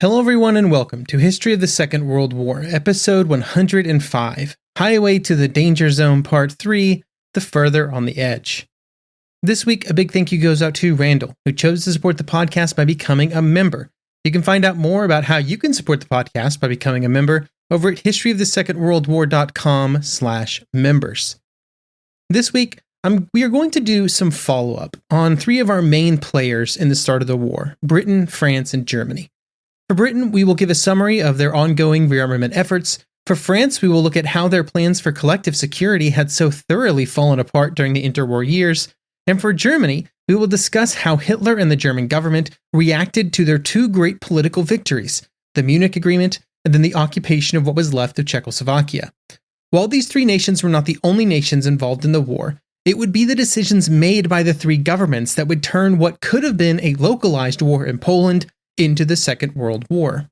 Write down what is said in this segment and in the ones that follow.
Hello everyone and welcome to History of the Second World War, episode 105, Highway to the Danger Zone Part 3, The Further on the Edge. This week, a big thank you goes out to Randall, who chose to support the podcast by becoming a member. You can find out more about how you can support the podcast by becoming a member over at historyofthesecondworldwar.com/members. This week, we are going to do some follow-up on three of our main players in the start of the war, Britain, France, and Germany. For Britain, we will give a summary of their ongoing rearmament efforts. For France, we will look at how their plans for collective security had so thoroughly fallen apart during the interwar years. And for Germany, we will discuss how Hitler and the German government reacted to their two great political victories, the Munich Agreement and then the occupation of what was left of Czechoslovakia. While these three nations were not the only nations involved in the war, it would be the decisions made by the three governments that would turn what could have been a localized war in Poland into the Second World War.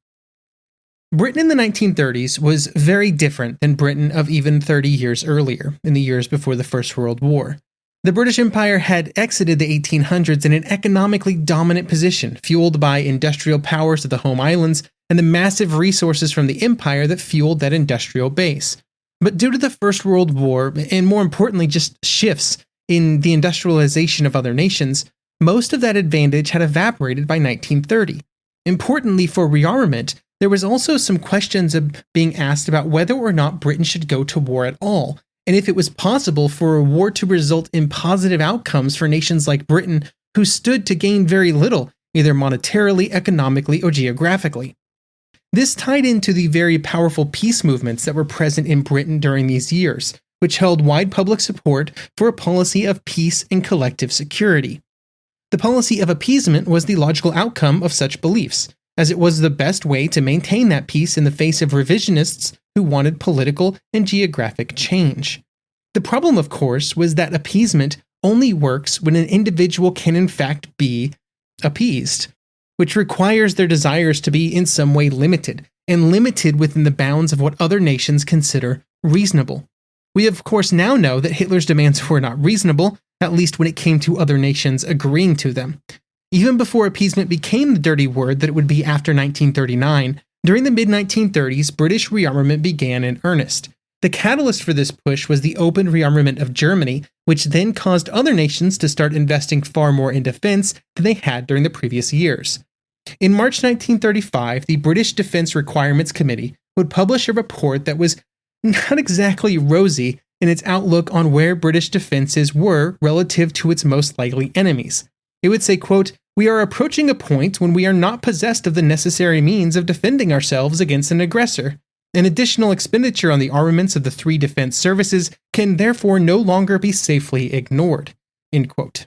Britain in the 1930s was very different than Britain of even 30 years earlier, in the years before the First World War. The British Empire had exited the 1800s in an economically dominant position, fueled by industrial powers of the home islands and the massive resources from the empire that fueled that industrial base. But due to the First World War, and more importantly just shifts in the industrialization of other nations, most of that advantage had evaporated by 1930. Importantly for rearmament, there was also some questions being asked about whether or not Britain should go to war at all, and if it was possible for a war to result in positive outcomes for nations like Britain, who stood to gain very little, either monetarily, economically, or geographically. This tied into the very powerful peace movements that were present in Britain during these years, which held wide public support for a policy of peace and collective security. The policy of appeasement was the logical outcome of such beliefs, as it was the best way to maintain that peace in the face of revisionists who wanted political and geographic change. The problem, of course, was that appeasement only works when an individual can in fact be appeased, which requires their desires to be in some way limited, and limited within the bounds of what other nations consider reasonable. We of course now know that Hitler's demands were not reasonable, at least when it came to other nations agreeing to them. Even before appeasement became the dirty word that it would be after 1939, during the mid-1930s, British rearmament began in earnest. The catalyst for this push was the open rearmament of Germany, which then caused other nations to start investing far more in defense than they had during the previous years. In March 1935, the British Defense Requirements Committee would publish a report that was not exactly rosy in its outlook on where British defenses were relative to its most likely enemies. It would say, quote, "We are approaching a point when we are not possessed of the necessary means of defending ourselves against an aggressor. An additional expenditure on the armaments of the three defense services can therefore no longer be safely ignored." End quote.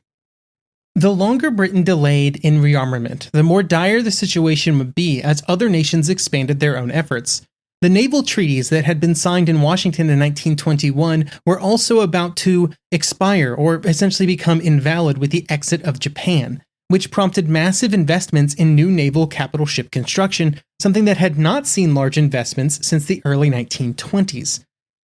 The longer Britain delayed in rearmament, the more dire the situation would be as other nations expanded their own efforts. The naval treaties that had been signed in Washington in 1921 were also about to expire or essentially become invalid with the exit of Japan, which prompted massive investments in new naval capital ship construction, something that had not seen large investments since the early 1920s.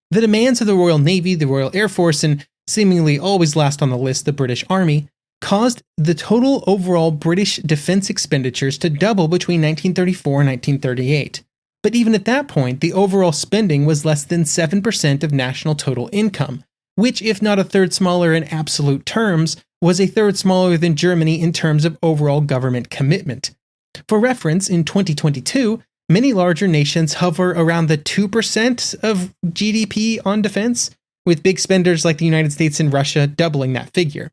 The demands of the Royal Navy, the Royal Air Force, and seemingly always last on the list, the British Army, caused the total overall British defense expenditures to double between 1934 and 1938. But even at that point, the overall spending was less than 7% of national total income, which, if not a third smaller in absolute terms, was a third smaller than Germany in terms of overall government commitment. For reference, in 2022, many larger nations hover around the 2% of GDP on defense, with big spenders like the United States and Russia doubling that figure.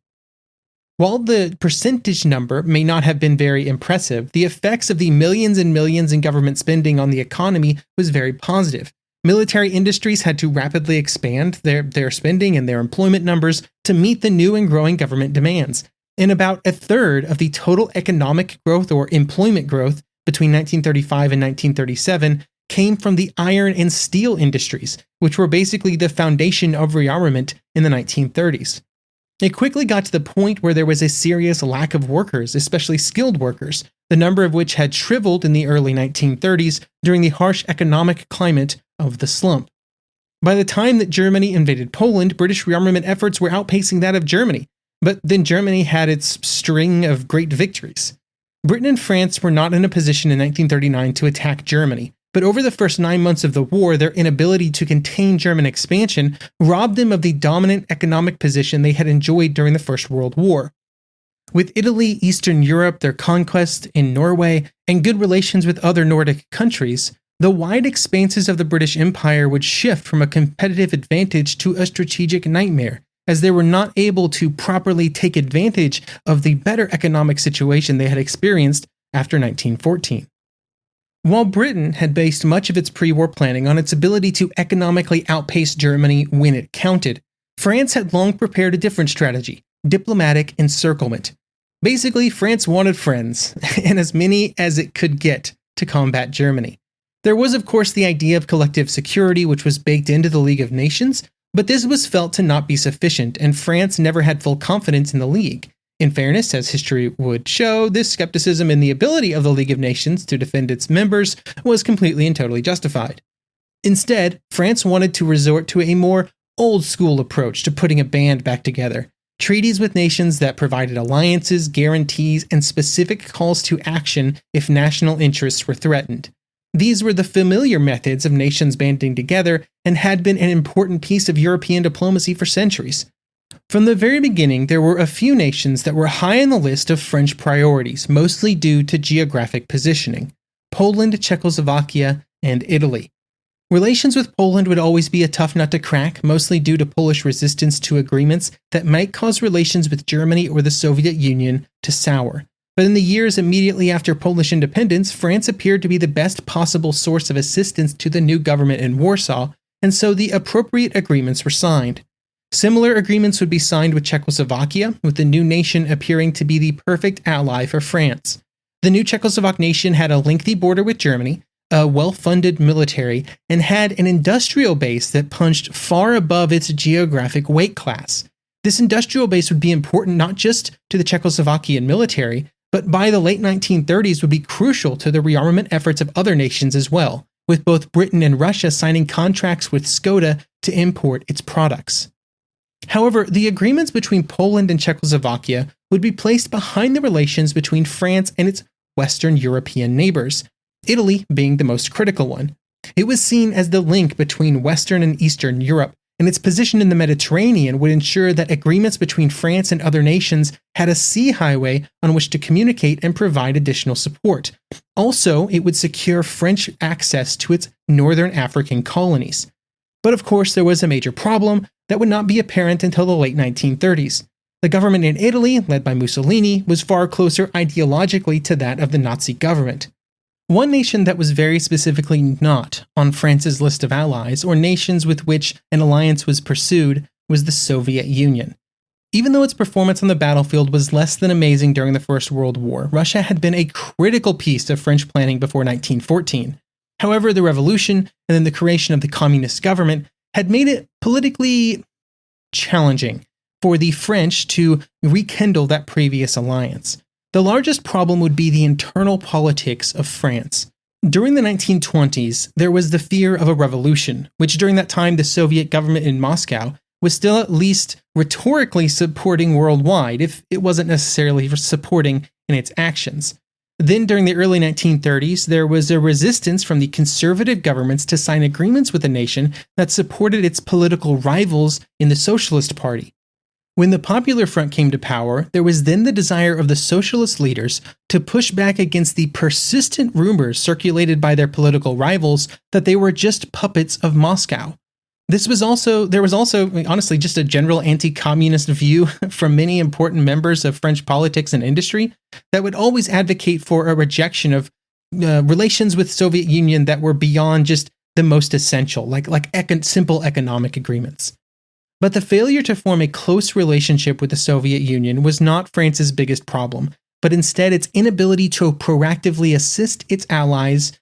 While the percentage number may not have been very impressive, the effects of the millions and millions in government spending on the economy was very positive. Military industries had to rapidly expand their spending and their employment numbers to meet the new and growing government demands. And about a third of the total economic growth or employment growth between 1935 and 1937 came from the iron and steel industries, which were basically the foundation of rearmament in the 1930s. It quickly got to the point where there was a serious lack of workers, especially skilled workers, the number of which had shriveled in the early 1930s during the harsh economic climate of the slump. By the time that Germany invaded Poland, British rearmament efforts were outpacing that of Germany, but then Germany had its string of great victories. Britain and France were not in a position in 1939 to attack Germany, but over the first 9 months of the war, their inability to contain German expansion robbed them of the dominant economic position they had enjoyed during the First World War. With Italy, Eastern Europe, their conquest in Norway, and good relations with other Nordic countries, the wide expanses of the British Empire would shift from a competitive advantage to a strategic nightmare, as they were not able to properly take advantage of the better economic situation they had experienced after 1914. While Britain had based much of its pre-war planning on its ability to economically outpace Germany when it counted, France had long prepared a different strategy: diplomatic encirclement. Basically, France wanted friends, and as many as it could get, to combat Germany. There was, of course, the idea of collective security, which was baked into the League of Nations, but this was felt to not be sufficient, and France never had full confidence in the League. In fairness, as history would show, this skepticism in the ability of the League of Nations to defend its members was completely and totally justified. Instead, France wanted to resort to a more old-school approach to putting a band back together. Treaties with nations that provided alliances, guarantees, and specific calls to action if national interests were threatened. These were the familiar methods of nations banding together and had been an important piece of European diplomacy for centuries. From the very beginning, there were a few nations that were high on the list of French priorities, mostly due to geographic positioning: Poland, Czechoslovakia, and Italy. Relations with Poland would always be a tough nut to crack, mostly due to Polish resistance to agreements that might cause relations with Germany or the Soviet Union to sour. But in the years immediately after Polish independence, France appeared to be the best possible source of assistance to the new government in Warsaw, and so the appropriate agreements were signed. Similar agreements would be signed with Czechoslovakia, with the new nation appearing to be the perfect ally for France. The new Czechoslovak nation had a lengthy border with Germany, a well-funded military, and had an industrial base that punched far above its geographic weight class. This industrial base would be important not just to the Czechoslovakian military, but by the late 1930s would be crucial to the rearmament efforts of other nations as well, with both Britain and Russia signing contracts with Skoda to import its products. However, the agreements between Poland and Czechoslovakia would be placed behind the relations between France and its Western European neighbors, Italy being the most critical one. It was seen as the link between Western and Eastern Europe, and its position in the Mediterranean would ensure that agreements between France and other nations had a sea highway on which to communicate and provide additional support. Also, it would secure French access to its northern African colonies. But of course, there was a major problem that would not be apparent until the late 1930s. The government in Italy, led by Mussolini, was far closer ideologically to that of the Nazi government. One nation that was very specifically not on France's list of allies or nations with which an alliance was pursued was the Soviet Union. Even though its performance on the battlefield was less than amazing during the First World War, Russia had been a critical piece of French planning before 1914. However, the revolution and then the creation of the communist government had made it politically challenging for the French to rekindle that previous alliance. The largest problem would be the internal politics of France. During the 1920s, there was the fear of a revolution, which during that time the Soviet government in Moscow was still at least rhetorically supporting worldwide, if it wasn't necessarily supporting in its actions. Then during the early 1930s, there was a resistance from the conservative governments to sign agreements with a nation that supported its political rivals in the Socialist Party. When the Popular Front came to power, there was then the desire of the socialist leaders to push back against the persistent rumors circulated by their political rivals that they were just puppets of Moscow. There was also honestly just a general anti-communist view from many important members of French politics and industry that would always advocate for a rejection of relations with Soviet Union that were beyond just the most essential, like simple economic agreements. But the failure to form a close relationship with the Soviet Union was not France's biggest problem, but instead its inability to proactively assist its allies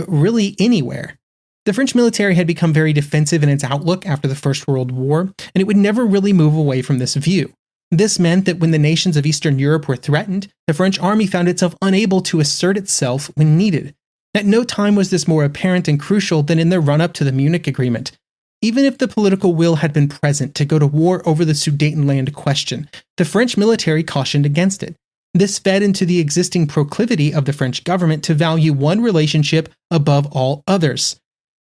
really anywhere. The French military had become very defensive in its outlook after the First World War, and it would never really move away from this view. This meant that when the nations of Eastern Europe were threatened, the French army found itself unable to assert itself when needed. At no time was this more apparent and crucial than in the run-up to the Munich Agreement. Even if the political will had been present to go to war over the Sudetenland question, the French military cautioned against it. This fed into the existing proclivity of the French government to value one relationship above all others: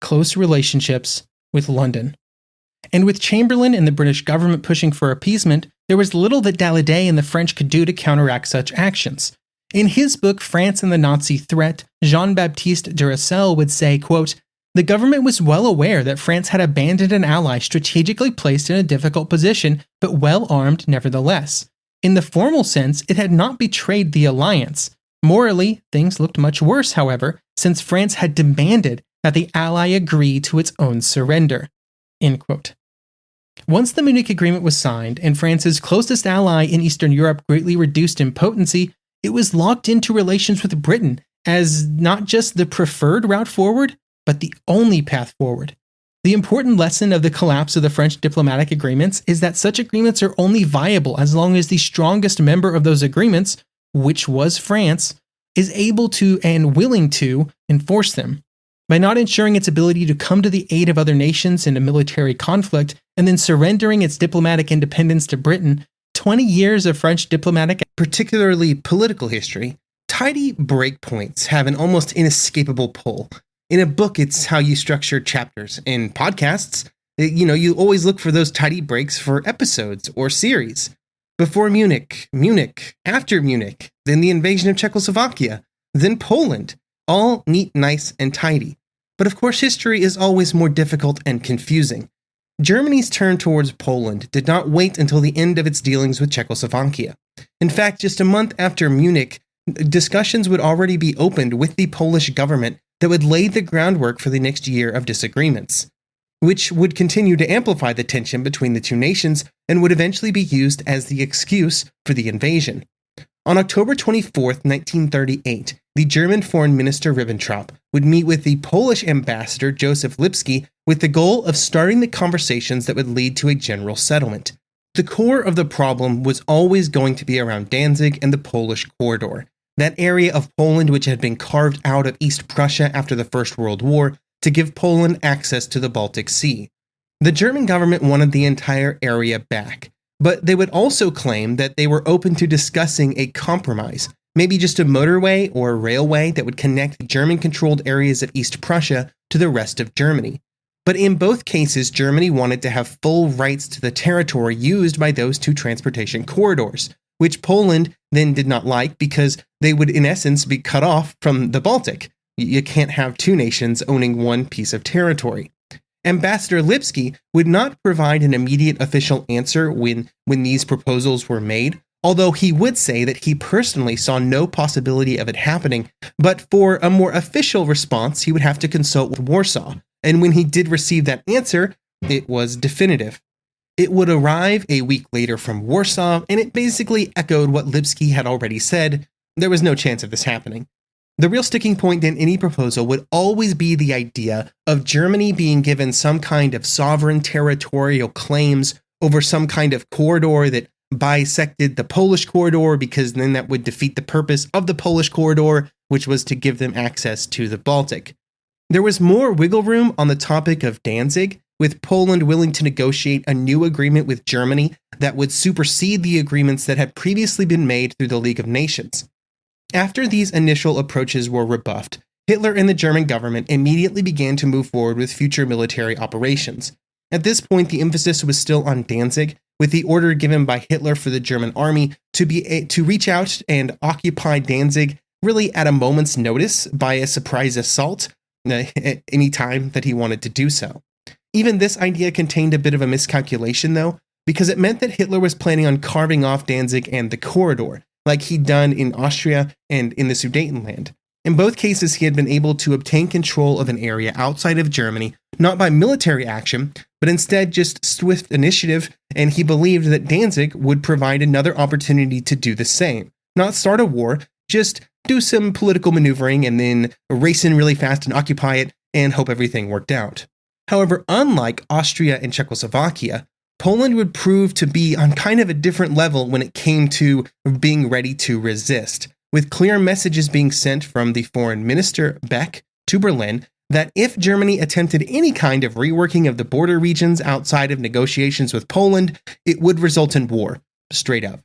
close relationships with London. And with Chamberlain and the British government pushing for appeasement, there was little that Daladier and the French could do to counteract such actions. In his book, France and the Nazi Threat, Jean-Baptiste Duracell would say, quote, "The government was well aware that France had abandoned an ally strategically placed in a difficult position, but well armed nevertheless. In the formal sense, it had not betrayed the alliance. Morally, things looked much worse, however, since France had demanded that the ally agree to its own surrender." End quote. Once the Munich Agreement was signed and France's closest ally in Eastern Europe greatly reduced in potency, it was locked into relations with Britain as not just the preferred route forward, but the only path forward. The important lesson of the collapse of the French diplomatic agreements is that such agreements are only viable as long as the strongest member of those agreements, which was France, is able to and willing to enforce them. By not ensuring its ability to come to the aid of other nations in a military conflict and then surrendering its diplomatic independence to Britain, 20 years of French diplomatic, particularly political history, tidy breakpoints have an almost inescapable pull. In a book, it's how you structure chapters. In podcasts, you always look for those tidy breaks for episodes or series. Before Munich, Munich, after Munich, then the invasion of Czechoslovakia, then Poland. All neat, nice, and tidy. But of course, history is always more difficult and confusing. Germany's turn towards Poland did not wait until the end of its dealings with Czechoslovakia. In fact, just a month after Munich, discussions would already be opened with the Polish government that would lay the groundwork for the next year of disagreements, which would continue to amplify the tension between the two nations and would eventually be used as the excuse for the invasion. On October 24, 1938, the German Foreign Minister Ribbentrop would meet with the Polish ambassador Joseph Lipski with the goal of starting the conversations that would lead to a general settlement. The core of the problem was always going to be around Danzig and the Polish corridor, that area of Poland which had been carved out of East Prussia after the First World War to give Poland access to the Baltic Sea. The German government wanted the entire area back, but they would also claim that they were open to discussing a compromise, maybe just a motorway or a railway that would connect German-controlled areas of East Prussia to the rest of Germany. But in both cases, Germany wanted to have full rights to the territory used by those two transportation corridors, which Poland then did not like because they would in essence be cut off from the Baltic. You can't have two nations owning one piece of territory. Ambassador Lipski would not provide an immediate official answer when these proposals were made, although he would say that he personally saw no possibility of it happening, but for a more official response, he would have to consult with Warsaw, and when he did receive that answer, it was definitive. It would arrive a week later from Warsaw, and it basically echoed what Lipski had already said. There was no chance of this happening. The real sticking point in any proposal would always be the idea of Germany being given some kind of sovereign territorial claims over some kind of corridor that bisected the Polish corridor, because then that would defeat the purpose of the Polish corridor, which was to give them access to the Baltic. There was more wiggle room on the topic of Danzig, with Poland willing to negotiate a new agreement with Germany that would supersede the agreements that had previously been made through the League of Nations. After these initial approaches were rebuffed, Hitler and the German government immediately began to move forward with future military operations. At this point, the emphasis was still on Danzig, with the order given by Hitler for the German army to reach out and occupy Danzig really at a moment's notice by a surprise assault at any time that he wanted to do so. Even this idea contained a bit of a miscalculation, though, because it meant that Hitler was planning on carving off Danzig and the corridor, like he'd done in Austria and in the Sudetenland. In both cases, he had been able to obtain control of an area outside of Germany, not by military action, but instead just swift initiative, and he believed that Danzig would provide another opportunity to do the same. Not start a war, just do some political maneuvering and then race in really fast and occupy it and hope everything worked out. However, unlike Austria and Czechoslovakia, Poland would prove to be on kind of a different level when it came to being ready to resist, with clear messages being sent from the foreign minister, Beck, to Berlin that if Germany attempted any kind of reworking of the border regions outside of negotiations with Poland, it would result in war, straight up.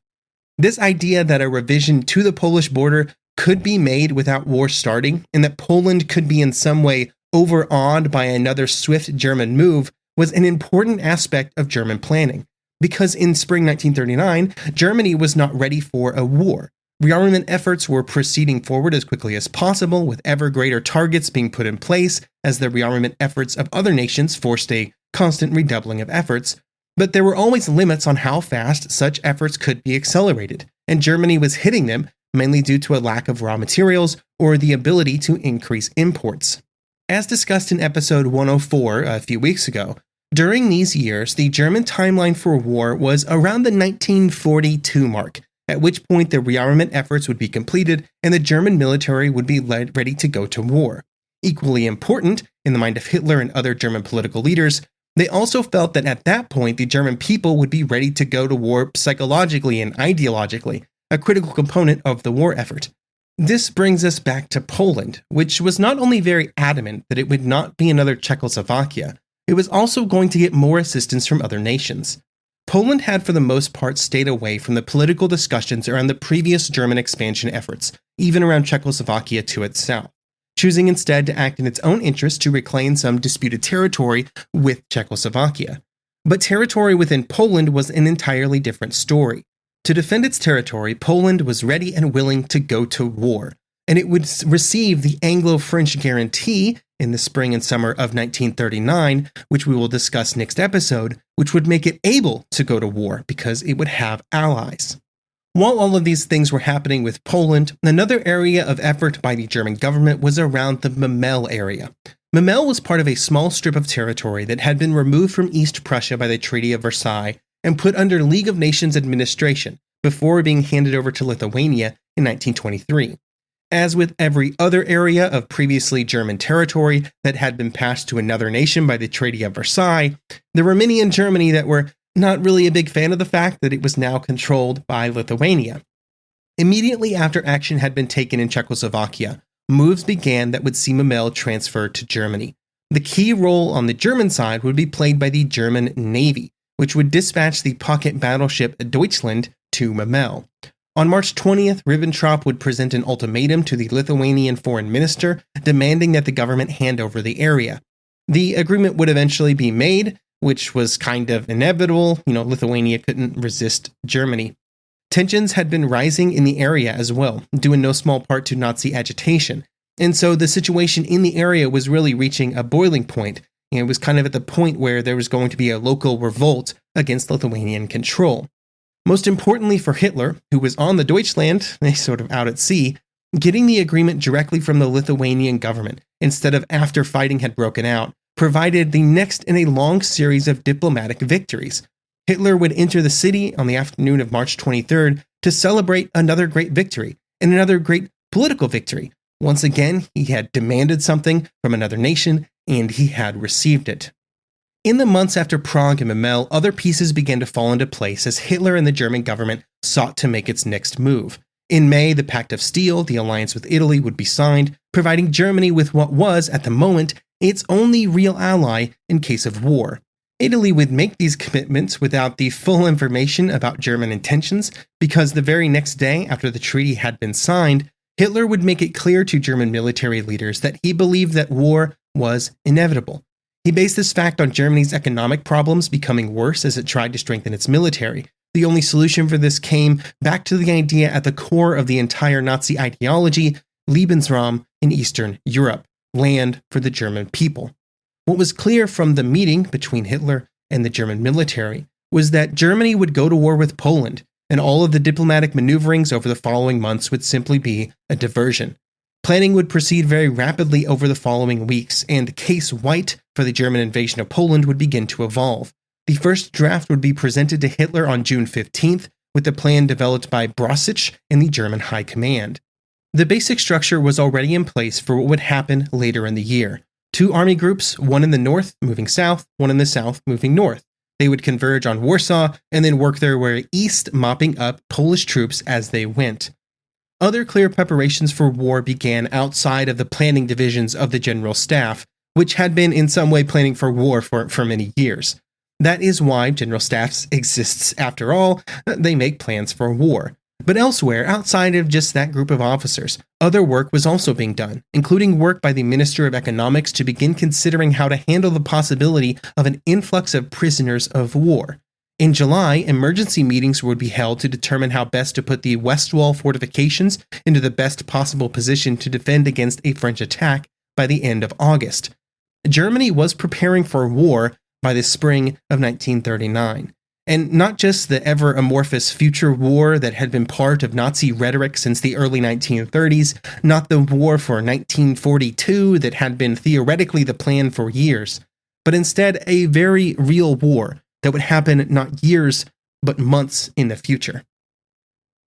This idea that a revision to the Polish border could be made without war starting, and that Poland could be in some way overawed by another swift German move, was an important aspect of German planning. Because in spring 1939, Germany was not ready for a war. Rearmament efforts were proceeding forward as quickly as possible, with ever greater targets being put in place as the rearmament efforts of other nations forced a constant redoubling of efforts. But there were always limits on how fast such efforts could be accelerated, and Germany was hitting them mainly due to a lack of raw materials or the ability to increase imports. As discussed in episode 104 a few weeks ago, during these years, the German timeline for war was around the 1942 mark, at which point the rearmament efforts would be completed and the German military would be ready to go to war. Equally important, in the mind of Hitler and other German political leaders, they also felt that at that point the German people would be ready to go to war psychologically and ideologically, a critical component of the war effort. This brings us back to Poland, which was not only very adamant that it would not be another Czechoslovakia, it was also going to get more assistance from other nations. Poland had for the most part stayed away from the political discussions around the previous German expansion efforts, even around Czechoslovakia to its south, choosing instead to act in its own interest to reclaim some disputed territory with Czechoslovakia. But territory within Poland was an entirely different story. To defend its territory, Poland was ready and willing to go to war, and it would receive the Anglo-French guarantee in the spring and summer of 1939, which we will discuss next episode, which would make it able to go to war because it would have allies. While all of these things were happening with Poland, another area of effort by the German government was around the Memel area. Memel was part of a small strip of territory that had been removed from East Prussia by the Treaty of Versailles and put under League of Nations administration before being handed over to Lithuania in 1923. As with every other area of previously German territory that had been passed to another nation by the Treaty of Versailles, there were many in Germany that were not really a big fan of the fact that it was now controlled by Lithuania. Immediately after action had been taken in Czechoslovakia, moves began that would see Memel transferred to Germany. The key role on the German side would be played by the German Navy, which would dispatch the pocket battleship Deutschland to Memel. On March 20th, Ribbentrop would present an ultimatum to the Lithuanian foreign minister, demanding that the government hand over the area. The agreement would eventually be made, which was kind of inevitable. Lithuania couldn't resist Germany. Tensions had been rising in the area as well, due in no small part to Nazi agitation. And so the situation in the area was really reaching a boiling point. It was kind of at the point where there was going to be a local revolt against Lithuanian control. Most importantly for Hitler, who was on the Deutschland, sort of out at sea, getting the agreement directly from the Lithuanian government, instead of after fighting had broken out, provided the next in a long series of diplomatic victories. Hitler would enter the city on the afternoon of March 23rd to celebrate another great victory, and another great political victory. Once again, he had demanded something from another nation, and he had received it. In the months after Prague and Memel, other pieces began to fall into place as Hitler and the German government sought to make its next move. In May, the Pact of Steel, the alliance with Italy, would be signed, providing Germany with what was, at the moment, its only real ally in case of war. Italy would make these commitments without the full information about German intentions, because the very next day after the treaty had been signed, Hitler would make it clear to German military leaders that he believed that war was inevitable. He based this fact on Germany's economic problems becoming worse as it tried to strengthen its military. The only solution for this came back to the idea at the core of the entire Nazi ideology, Lebensraum in Eastern Europe, land for the German people. What was clear from the meeting between Hitler and the German military was that Germany would go to war with Poland, and all of the diplomatic maneuverings over the following months would simply be a diversion. Planning would proceed very rapidly over the following weeks, and Case White for the German invasion of Poland would begin to evolve. The first draft would be presented to Hitler on June 15th, with the plan developed by Brauchitsch and the German High Command. The basic structure was already in place for what would happen later in the year. 2 army groups, one in the north moving south, one in the south moving north. They would converge on Warsaw and then work their way east, mopping up Polish troops as they went. Other clear preparations for war began outside of the planning divisions of the General Staff, which had been in some way planning for war for many years. That is why General Staffs exists after all. They make plans for war. But elsewhere, outside of just that group of officers, other work was also being done, including work by the Minister of Economics to begin considering how to handle the possibility of an influx of prisoners of war. In July, emergency meetings would be held to determine how best to put the West Wall fortifications into the best possible position to defend against a French attack by the end of August. Germany was preparing for war by the spring of 1939. And not just the ever amorphous future war that had been part of Nazi rhetoric since the early 1930s, not the war for 1942 that had been theoretically the plan for years, but instead a very real war that would happen not years, but months in the future.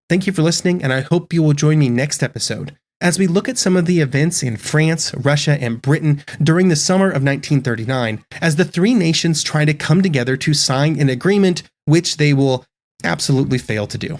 Thank you for listening, and I hope you will join me next episode as we look at some of the events in France, Russia, and Britain during the summer of 1939, as the three nations try to come together to sign an agreement which they will absolutely fail to do.